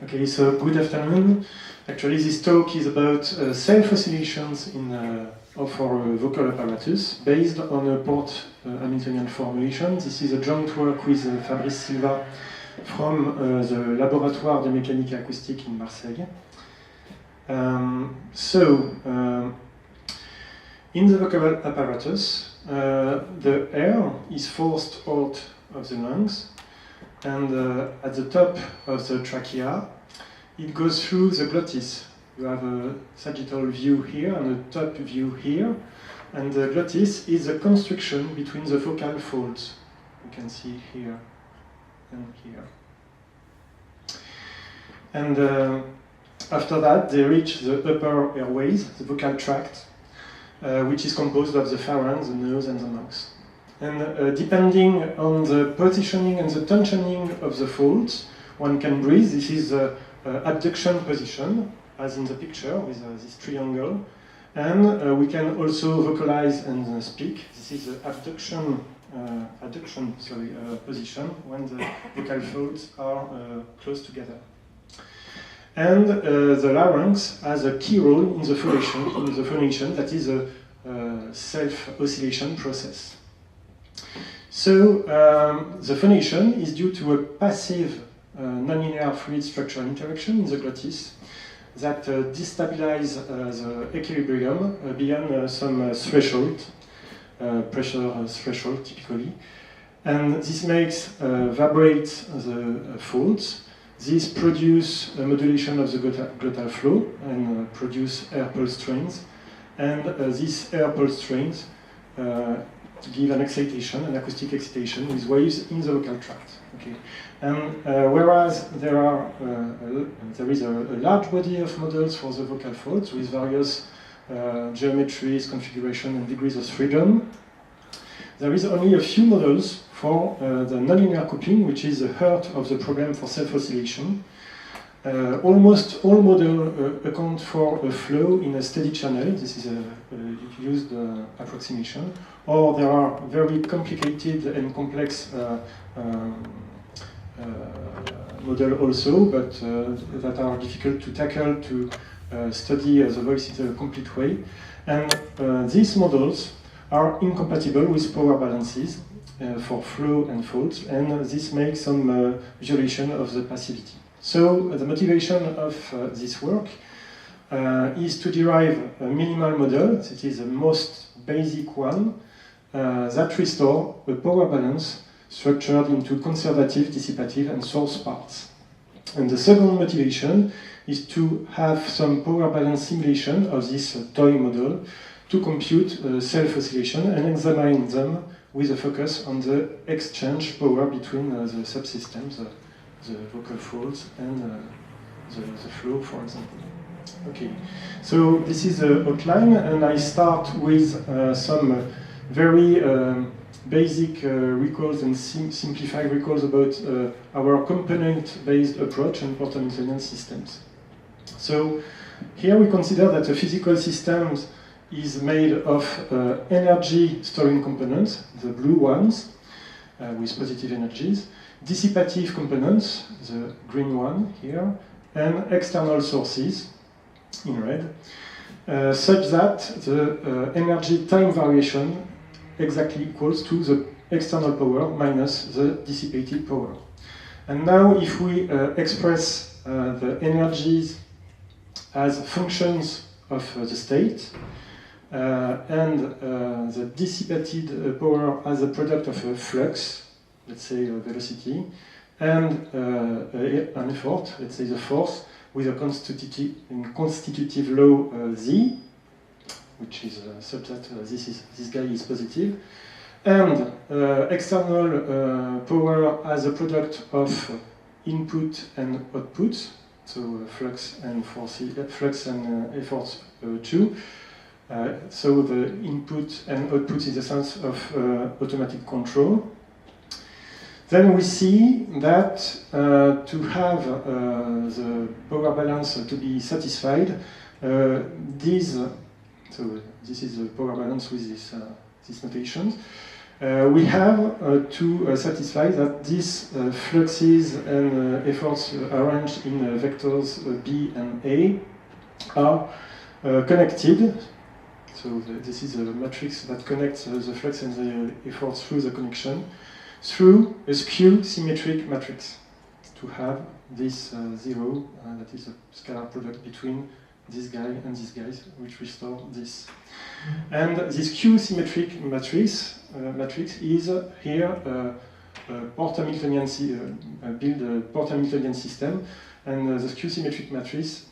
Okay, so good afternoon. Actually, this talk is about self-oscillations for vocal apparatus based on a port Hamiltonian formulation. This is a joint work with Fabrice Silva from the Laboratoire de Mécanique Acoustique in Marseille. In the vocal apparatus, the air is forced out of the lungs, and at the top of the trachea, it goes through the glottis. You have a sagittal view here and a top view here, and the glottis is a constriction between the vocal folds. You can see here and here. And after that, they reach the upper airways, the vocal tract, which is composed of the pharynx, the nose, and the mouth. And depending on the positioning and the tensioning of the folds, one can breathe. This is the abduction position, as in the picture with this triangle. And we can also vocalize and speak. This is the abduction position when the vocal folds are close together. And the larynx has a key role in the phonation, that is a self-oscillation process. So the phonation is due to a passive nonlinear fluid structural interaction in the glottis that destabilize the equilibrium beyond some threshold, pressure threshold typically. And this makes vibrate the folds. This produce a modulation of the glottal flow and produce air pulse strains. And these air pulse strains give an excitation, an acoustic excitation with waves in the vocal tract. Okay. And whereas there is a large body of models for the vocal folds with various geometries, configuration, and degrees of freedom, there is only a few models for the nonlinear coupling, which is the heart of the problem for self-oscillation. Almost all models account for a flow in a steady channel. This is a used approximation. Or there are very complicated and complex models also, but that are difficult to tackle to study the voice in a complete way. And these models are incompatible with power balances for flow and folds, and this makes some violation of the passivity. So the motivation of this work is to derive a minimal model, that is the most basic one, that restore a power balance structured into conservative, dissipative, and source parts. And the second motivation is to have some power balance simulation of this toy model to compute self-oscillation and examine them with a focus on the exchange power between the subsystems, the vocal folds and the flow, for example. Okay, so this is the outline, and I start with some very basic recalls and simplified recalls about our component-based approach and port Hamiltonian systems. So here we consider that a physical system is made of energy storing components, the blue ones, with positive energies, dissipative components, the green one here, and external sources, in red, such that the energy time variation exactly equals to the external power minus the dissipated power. And now if we express the energies as functions of the state, and the dissipated power as a product of a flux, let's say velocity, and an effort, let's say the force, with a constitutive law Z, which is such that this guy is positive, and external power as a product of input and output, so flux and efforts too. So the input and output in the sense of automatic control. Then we see that to have the power balance to be satisfied, so this is the power balance with this notation. we have to satisfy that these fluxes and efforts arranged in vectors B and A are connected. So this is a matrix that connects the flux and the efforts through the connection through a skew symmetric matrix to have this zero that is a scalar product between this guy and this guy, which restore this. And this skew symmetric matrix is here Port-Hamiltonian build a Port-Hamiltonian system, and the skew symmetric matrix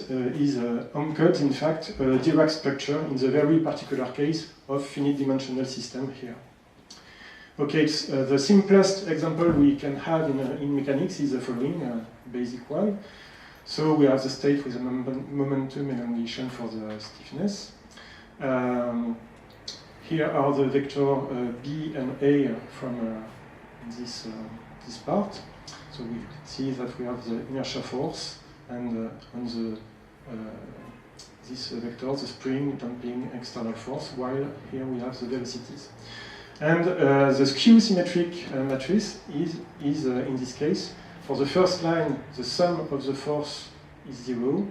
is anchored, in fact, a Dirac structure in the very particular case of finite dimensional system here. Okay, the simplest example we can have in mechanics is the following, basic one. So we have the state with a momentum elongation for the stiffness. Here are the vector B and A from this part. So we see that we have the inertia force, and on the this vector, the spring, damping, external force, while here we have the velocities. And the skew symmetric matrix is in this case, for the first line, the sum of the force is 0,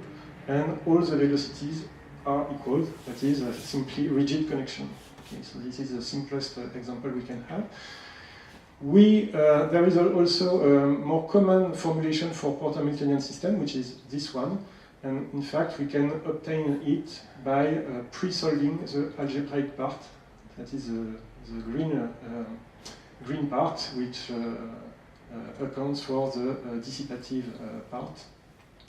and all the velocities are equal. That is a simply rigid connection. Okay, so this is the simplest example we can have. There is also a more common formulation for Port-Hamiltonian system, which is this one. And in fact, we can obtain it by pre-solving the algebraic part. That is the green part, which accounts for the dissipative part.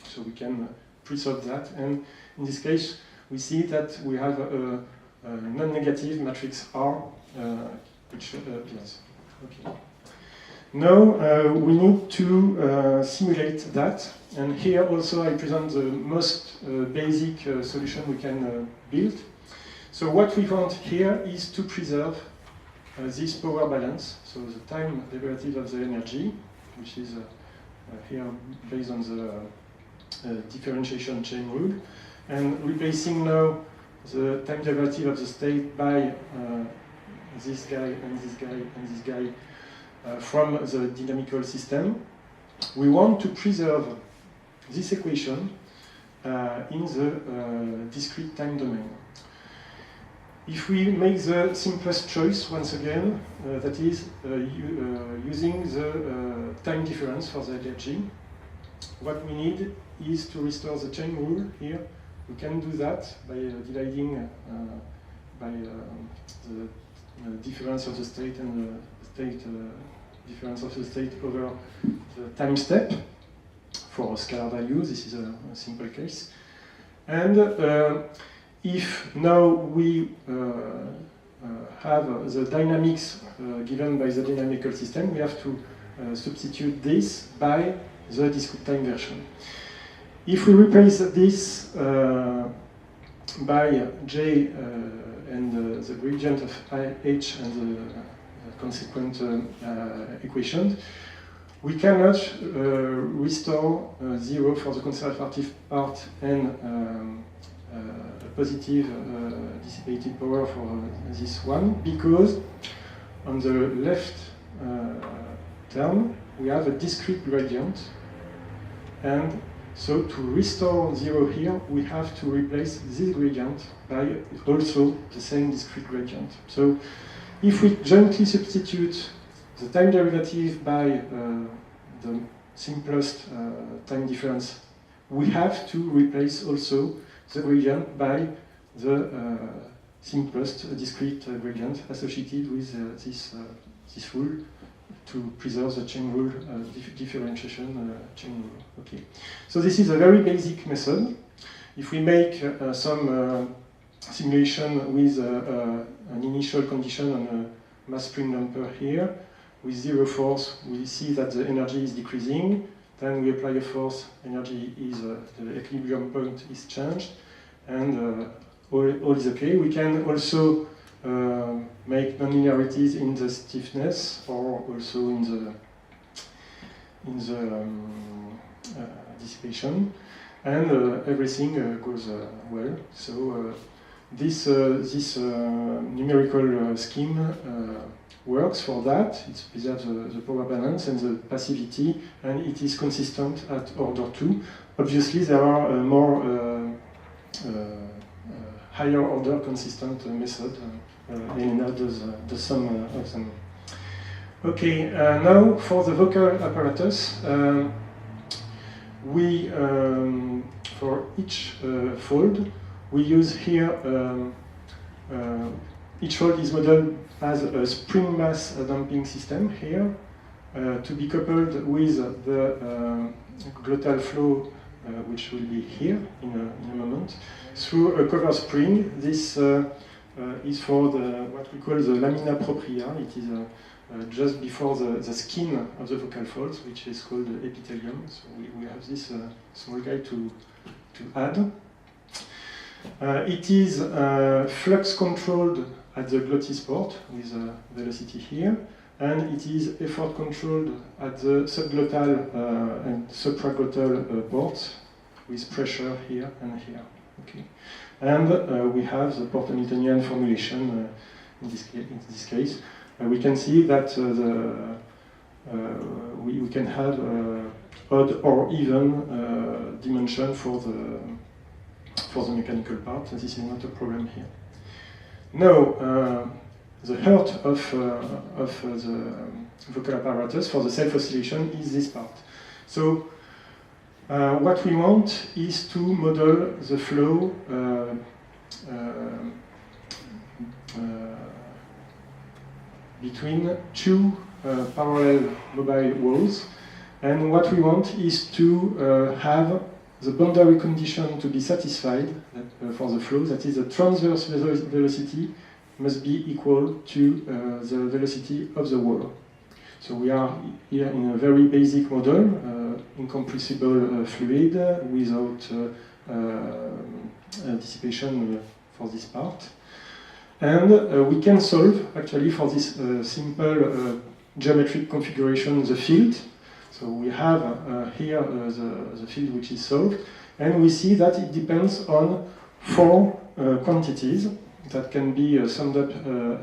So we can pre-solve that. And in this case, we see that we have a non-negative matrix R, which appears. Okay. Now we need to simulate that. And here also I present the most basic solution we can build. So what we want here is to preserve this power balance, so the time derivative of the energy, which is here based on the differentiation chain rule, and replacing now the time derivative of the state by this guy and this guy and this guy from the dynamical system. We want to preserve this equation in the discrete time domain. If we make the simplest choice, once again, that is using the time difference for the energy, what we need is to restore the chain rule here. We can do that by dividing by the difference of the state and the state difference of the state over the time step for a scalar value. This is a simple case. And if now we have the dynamics given by the dynamical system, we have to substitute this by the discrete time version. If we replace this by J and the gradient of H and the consequent equation, we cannot restore 0 for the conservative part and a positive dissipated power for this one, because on the left term we have a discrete gradient, and so to restore 0 here we have to replace this gradient by also the same discrete gradient. So if we jointly substitute the time derivative by the simplest time difference, we have to replace also the gradient by the simplest discrete gradient associated with this rule to preserve the chain rule, differentiation chain rule. Okay. So this is a very basic method. If we make some simulation with an initial condition on a mass spring damper here, with 0 force, we see that the energy is decreasing. Then we apply a force, energy is, the equilibrium point is changed, and all is okay. We can also make nonlinearities in the stiffness, or also in the dissipation, and everything goes well. So this numerical scheme works for that. It preserves the power balance and the passivity, and it is consistent at order 2. Obviously, there are more higher order consistent method. Elena does some of them. Okay, now for the vocal apparatus, we for each fold we use here. Each fold is modeled as a spring mass damping system here, to be coupled with the glottal flow, which will be here in a moment, through a cover spring. This is for what we call the lamina propria. It is just before the skin of the vocal folds, which is called the epithelium. So we have this small guy to add. It is flux controlled at the glottis port with velocity here, and it is effort controlled at the subglottal and supraglottal ports with pressure here and here. Okay, and we have the Port Hamiltonian formulation in this case. We can see that we can have odd or even dimension for the mechanical part, and this is not a problem here. Now, the heart of the vocal apparatus for the self-oscillation is this part. So, what we want is to model the flow between two parallel mobile walls, and what we want is to have the boundary condition to be satisfied for the flow, that is, the transverse velocity must be equal to the velocity of the wall. So we are here in a very basic model, incompressible fluid without dissipation for this part. And we can solve, actually, for this simple geometric configuration, the field. So we have here the field which is solved, and we see that it depends on 4 quantities that can be summed up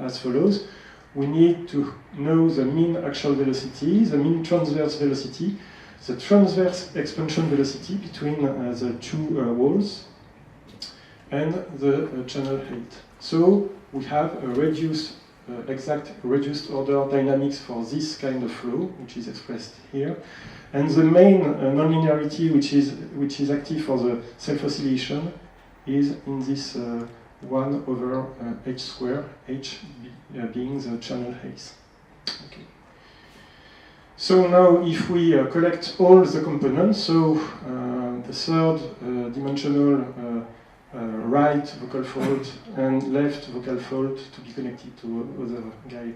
as follows. We need to know the mean axial velocity, the mean transverse velocity, the transverse expansion velocity between the two walls, and the channel height. So we have a reduced, exact reduced order dynamics for this kind of flow, which is expressed here. And the main nonlinearity which is active for the self-oscillation is in this 1 over h square, h being the channel height. Okay. So now if we collect all the components, so the third dimensional right vocal fold and left vocal fold to be connected to other guy,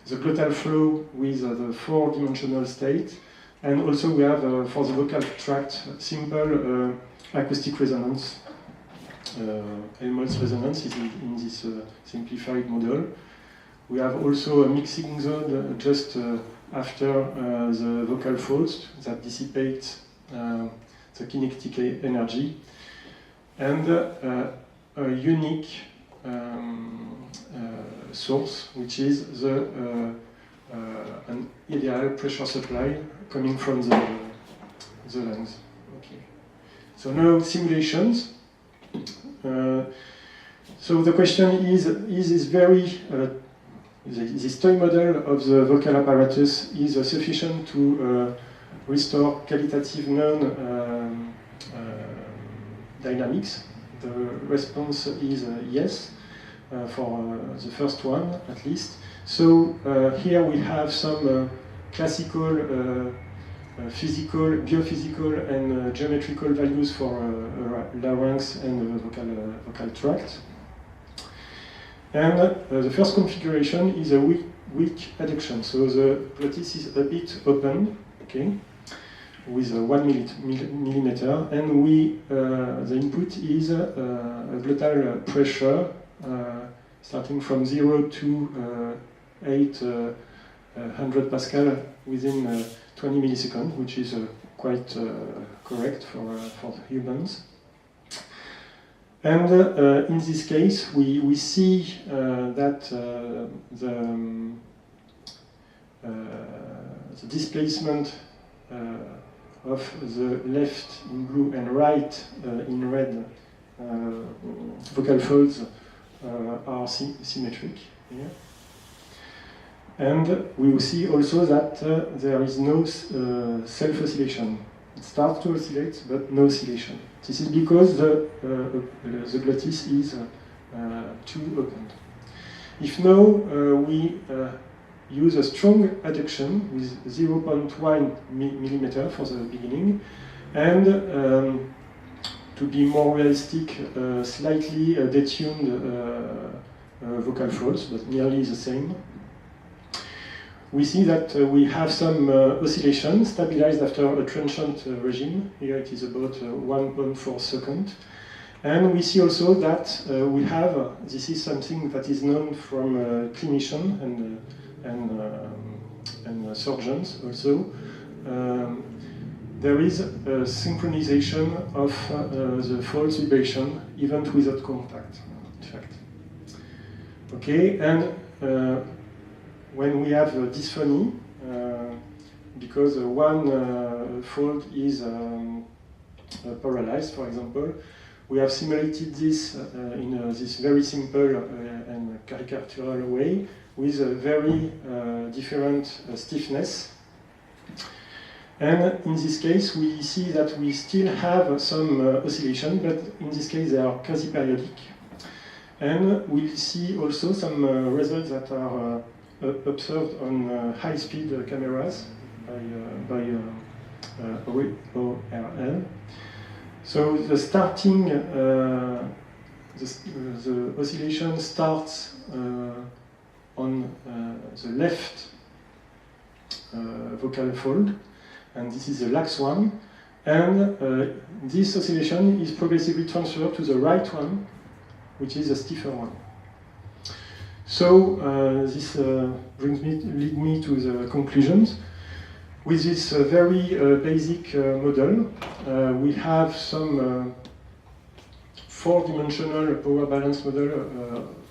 the glottal flow with the 4-dimensional state, and also we have for the vocal tract simple acoustic resonance. Helmholtz resonance is in this simplified model. We have also a mixing zone just after the vocal folds that dissipate the kinetic energy, and a unique source, which is an ideal pressure supply coming from the lungs. Okay. So now simulations. So the question is this very this toy model of the vocal apparatus is sufficient to restore qualitative non-dynamics? The response is yes, for the first one at least. So here we have some classical physical, biophysical and geometrical values for larynx and vocal tract. And the first configuration is a weak adduction. So the glottis is a bit open, okay, with 1 millimeter, and the input is a glottal pressure starting from 0 to 800 Pascal within 20 milliseconds, which is quite correct for humans. And in this case, we see that the displacement of the left in blue and right in red vocal folds are symmetric here. And we will see also that there is no self-oscillation. It starts to oscillate, but no oscillation. This is because the glottis is too opened. If now we use a strong adduction with 0.1 millimeter for the beginning, and to be more realistic, slightly detuned vocal folds, but nearly the same. We see that we have some oscillation stabilized after a transient regime. Here it is about 1.4 seconds. And we see also that we have, this is something that is known from clinicians and surgeons also. There is a synchronization of the folds vibration even without contact, in fact. Okay, and when we have dysphonia, because one fold is paralyzed, for example, we have simulated this in this very simple and caricatural way with a very different stiffness. And in this case, we see that we still have some oscillation, but in this case, they are quasi-periodic. And we see also some results that are observed on high-speed cameras by ORL. So the starting, the oscillation starts on the left vocal fold, and this is the lax one, and this oscillation is progressively transferred to the right one, which is a stiffer one. So this leads me to the conclusions. With this very basic model, we have some four-dimensional power balance model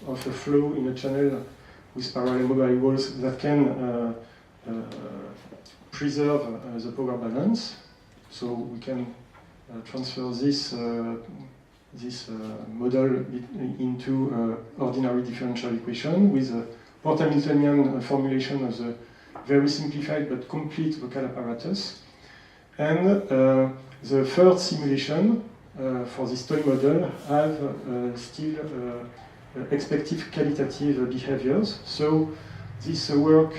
of a flow in a channel with parallel mobile walls that can preserve the power balance. So we can transfer this model into ordinary differential equation with a Port-Hamiltonian formulation of the very simplified but complete vocal apparatus. And the third simulation for this toy model have still expective qualitative behaviors. So this work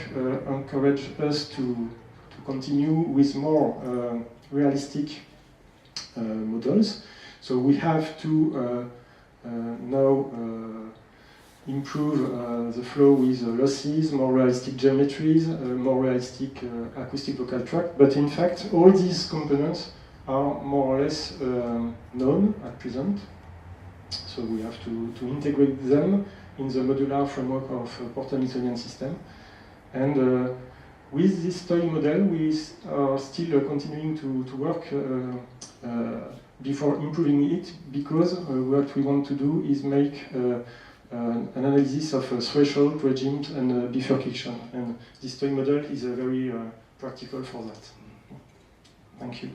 encouraged us to continue with more realistic models. So we have to now improve the flow with losses, more realistic geometries, more realistic acoustic vocal tract. But in fact, all these components are more or less known at present. So we have to integrate them in the modular framework of Port-Hamiltonian system. And with this toy model, we are still continuing to work before improving it, because what we want to do is make an analysis of threshold regimes and bifurcation. And this toy model is very practical for that. Thank you.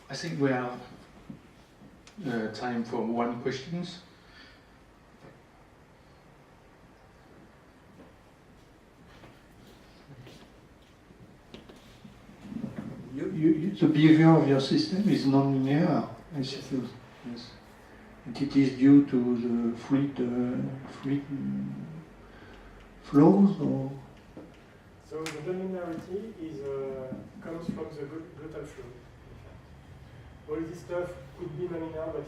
I think we have time for one questions. The behavior of your system is non-linear, I suppose. Yes. And it is due to the fluid flows, or? So the nonlinearity comes from the glottal flow. All this stuff could be nonlinear, but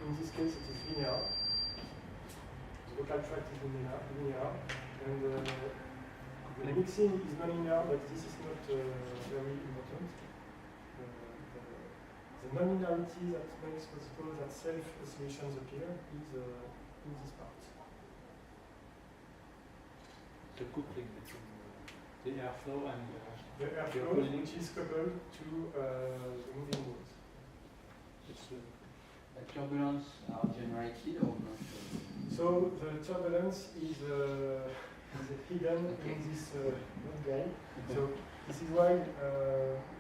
in this case it is linear. The vocal tract is linear, and the mixing is nonlinear, but this is not very important. The nonlinearity that makes possible that self-oscillations appear is in this part. The coupling between the airflow and the airflow, which is coupled to the moving walls. the turbulence are generated or not? So the turbulence is hidden in this guy. So this is why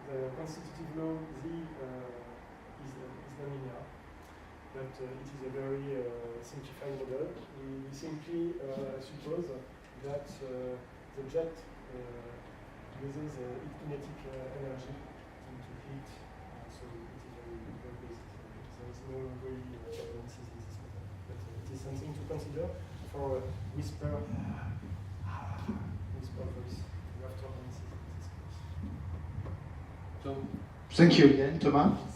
the constitutive law Z is nonlinear. But it is a very simplified model. We simply suppose that the jet uses kinetic energy to heat. So it is very basic. There is no really turbulences in this model. But it is something to consider for whisper voice. You have turbulences in this case. So, thank you again, Thomas.